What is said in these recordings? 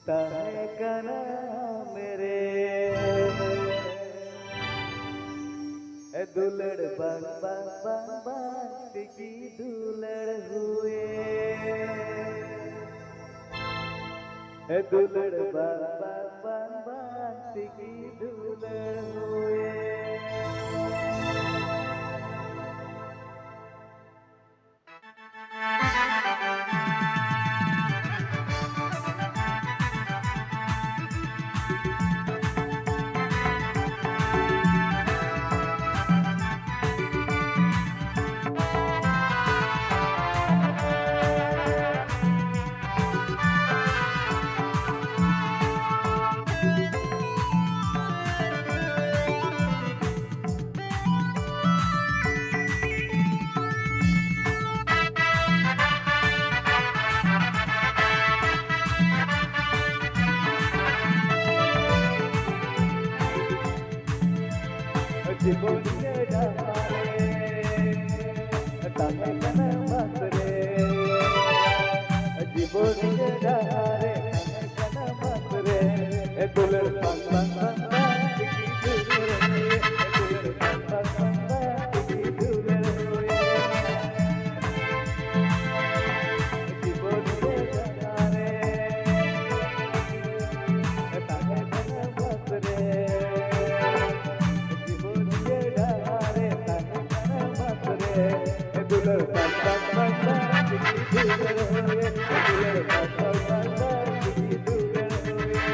ताहे कना मेरे दुलड़ बन बन बन बन टिकी दुलड़ हुए दुलड़ बन बन बन बन टिकी दुलड़ हुए জীবনে ডালে তাকে কেন মাতরে জীবনে ডালে কেন মাতরে দুলের পান পান পান দুলের পান পান পান দুলের জীবনে ডালে তাকে কেন মাতরে दुलर बन बन बन बन टिकी दुलर हुए दुलर बन बन बन बन टिकी दुलर हुए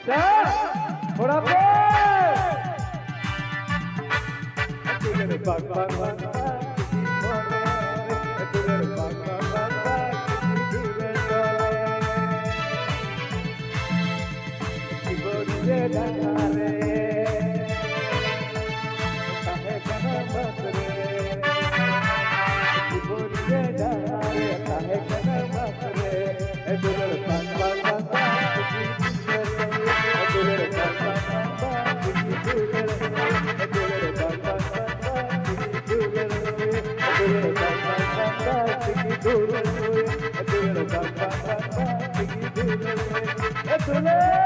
थोड़ा पे तुलर बाग बाग बाग किसी मोरे तुलर बाग बाग बाग किसी दूर डोले बोलिए डाले काहे कना बसरे बोलिए डाले काहे कना बसरे तुलर बाग बाग बाग किसी दूर Thank you.